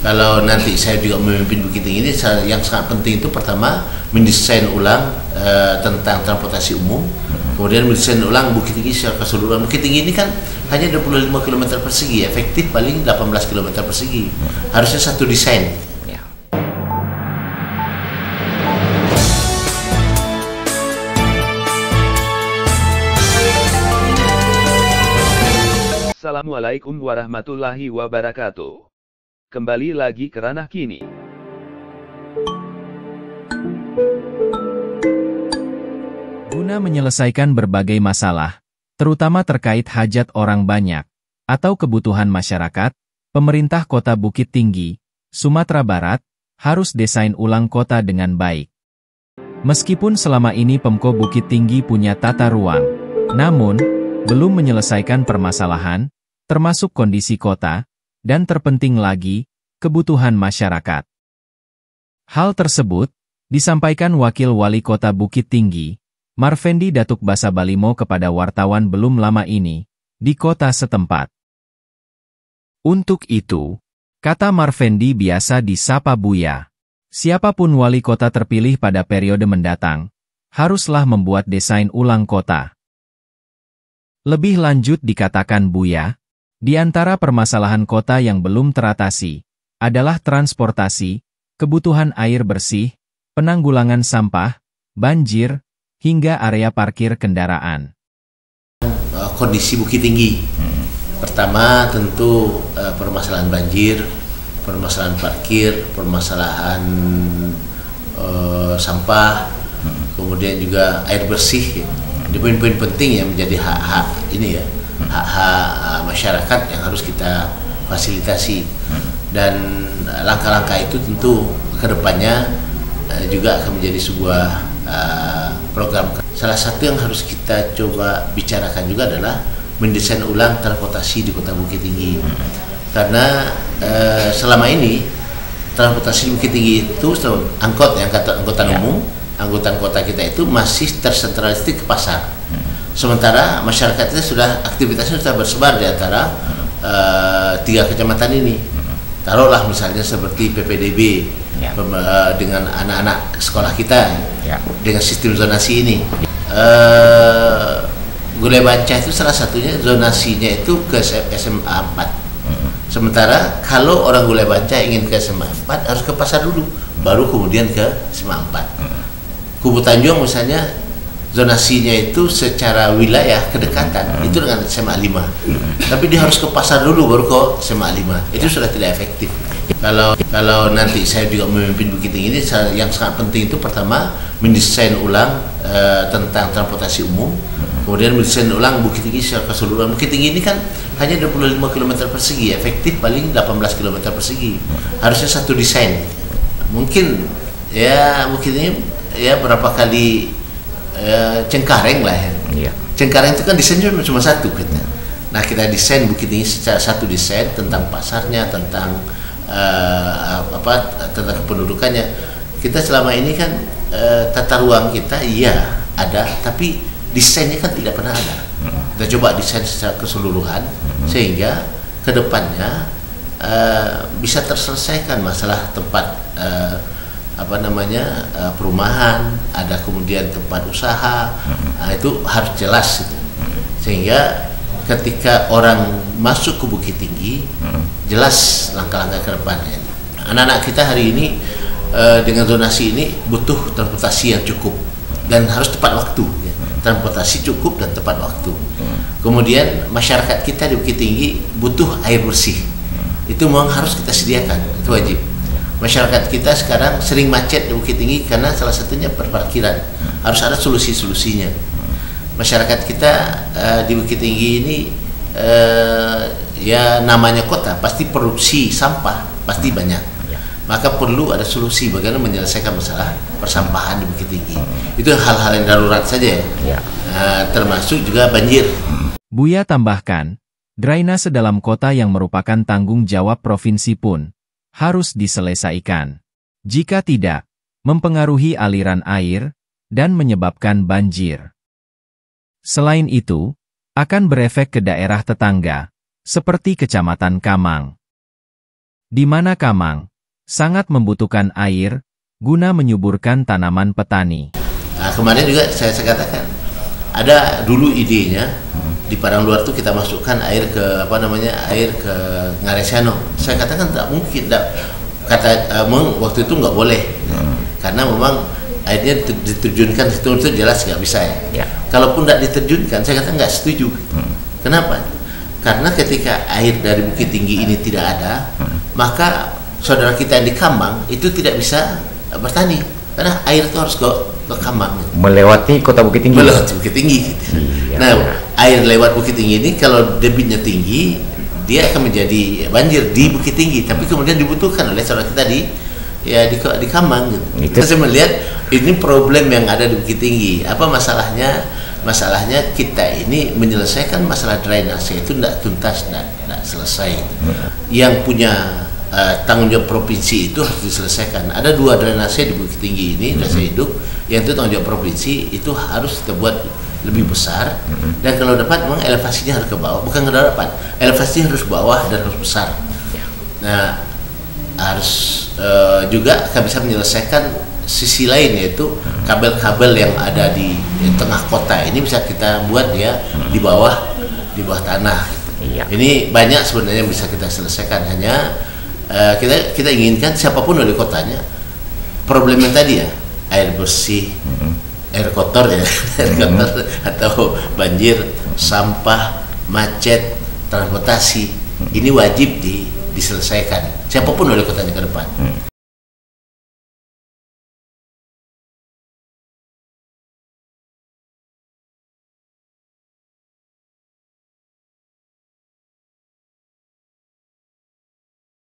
Kalau nanti saya juga memimpin Bukit Tinggi ini, yang sangat penting itu pertama mendesain ulang tentang transportasi umum, kemudian mendesain ulang Bukit Tinggi secara keseluruhan. Bukit Tinggi ini kan hanya 25 km persegi, efektif paling 18 km persegi. Harusnya satu desain. Assalamualaikum warahmatullahi wabarakatuh. Kembali lagi ke Ranah Kini. Guna menyelesaikan berbagai masalah, terutama terkait hajat orang banyak, atau kebutuhan masyarakat, pemerintah Kota Bukit Tinggi, Sumatera Barat, harus desain ulang kota dengan baik. Meskipun selama ini Pemko Bukit Tinggi punya tata ruang, namun, belum menyelesaikan permasalahan, termasuk kondisi kota, dan terpenting lagi, kebutuhan masyarakat. Hal tersebut disampaikan Wakil Wali Kota Bukit Tinggi, Marfendi Datuk Basa Balimo kepada wartawan belum lama ini, di kota setempat. Untuk itu, kata Marfendi biasa disapa Buya. Siapapun wali kota terpilih pada periode mendatang, haruslah membuat desain ulang kota. Lebih lanjut dikatakan Buya, di antara permasalahan kota yang belum teratasi, adalah transportasi, kebutuhan air bersih, penanggulangan sampah, banjir, hingga area parkir kendaraan. Kondisi Bukit Tinggi. Pertama tentu permasalahan banjir, permasalahan parkir, permasalahan sampah, kemudian juga air bersih. Ini poin-poin penting yang menjadi hak-hak ini ya, hak-hak masyarakat yang harus kita fasilitasi. Dan langkah-langkah itu tentu kedepannya juga akan menjadi sebuah program. Salah satu yang harus kita coba bicarakan juga adalah mendesain ulang transportasi di Kota Bukit Tinggi. Karena selama ini transportasi Bukit Tinggi itu angkutan umum, angkutan kota kita itu masih tersentralistik ke pasar. Sementara masyarakat kita aktivitasnya sudah bersebar di antara 3 kecamatan ini. Taruhlah misalnya seperti PPDB dengan anak-anak sekolah kita dengan sistem zonasi ini. Gulai Banca itu salah satunya zonasinya itu ke SMA 4. Sementara kalau orang Gulai Banca ingin ke SMA 4 harus ke pasar dulu, baru kemudian ke SMA 4. Kubu Tanjung misalnya zonasinya itu secara wilayah kedekatan itu dengan SMA 5. Tapi dia harus ke pasar dulu baru ke SMA 5. Itu sudah tidak efektif. Kalau nanti saya juga memimpin Bukit Tinggi ini, yang sangat penting itu pertama mendesain ulang tentang transportasi umum, kemudian mendesain ulang Bukit Tinggi secara keseluruhan. Bukit Tinggi ini kan hanya 25 km persegi, efektif paling 18 km persegi. Harusnya satu desain. Mungkin ya Bukit Tinggi ya berapa kali Cengkareng lah ya. Cengkareng itu kan desainnya cuma satu kita. Nah kita desain Bukit Tinggi secara satu desain tentang pasarnya, tentang tentang kependudukannya. Kita selama ini kan tata ruang kita iya ada, tapi desainnya kan tidak pernah ada. Kita coba desain secara keseluruhan sehingga kedepannya bisa terselesaikan masalah tempat perumahan, ada kemudian tempat usaha. Itu harus jelas gitu. Sehingga ketika orang masuk ke Bukit Tinggi jelas langkah-langkah ke depannya. Anak-anak kita hari ini dengan zonasi ini butuh transportasi yang cukup dan harus tepat waktu ya. Transportasi cukup dan tepat waktu. Kemudian masyarakat kita di Bukit Tinggi butuh air bersih. Itu memang harus kita sediakan, itu wajib. Masyarakat kita sekarang sering macet di Bukit Tinggi karena salah satunya perparkiran. Harus ada solusi-solusinya. Masyarakat kita di Bukit Tinggi ini ya namanya kota, pasti produksi sampah pasti banyak. Maka perlu ada solusi bagaimana menyelesaikan masalah persampahan di Bukit Tinggi. Itu hal-hal yang darurat saja ya. Termasuk juga banjir. Buya tambahkan, drainase dalam kota yang merupakan tanggung jawab provinsi pun harus diselesaikan. Jika tidak, mempengaruhi aliran air dan menyebabkan banjir. Selain itu, akan berefek ke daerah tetangga, seperti Kecamatan Kamang. di mana Kamang sangat membutuhkan air guna menyuburkan tanaman petani. Nah, kemarin juga saya katakan, ada dulu idenya di Padang Luar tuh kita masukkan air ke air ke Ngaresano. Saya katakan tak mungkin, waktu itu nggak boleh, karena memang airnya diterjunkan itu jelas nggak bisa ya. Kalaupun tidak diterjunkan, saya katakan nggak setuju. Kenapa? Karena ketika air dari Bukit Tinggi ini tidak ada, maka saudara kita yang di Kambang itu tidak bisa bertani, karena air itu harus ke Kambang. Melewati kota Bukit Tinggi. Melewati Bukit Tinggi. Iya. Nah, air lewat Bukit Tinggi ini kalau debitnya tinggi, dia akan menjadi banjir di Bukit Tinggi. Tapi kemudian dibutuhkan oleh saudara kita di Kambang. Gitu. Saya melihat ini problem yang ada di Bukit Tinggi. Apa masalahnya? Masalahnya kita ini menyelesaikan masalah drainase itu tidak tuntas, tidak selesai. Yang punya tanggung jawab provinsi itu harus diselesaikan. Ada 2 drainase di Bukit Tinggi ini, drainase hidup, yang itu tanggung jawab provinsi itu harus kita buat lebih besar. Dan kalau dapat memang elevasinya harus ke bawah, bukan dapat, elevasinya harus ke bawah dan harus besar. Nah, harus juga kita bisa menyelesaikan sisi lain, yaitu kabel-kabel yang ada di tengah kota ini bisa kita buat dia di bawah tanah. Iya. Ini banyak sebenarnya yang bisa kita selesaikan, hanya kita inginkan siapapun dari kotanya, problem yang tadi ya, air bersih, air kotor ya, air kotor atau banjir, sampah, macet, transportasi, ini wajib diselesaikan siapapun dari kotanya ke depan.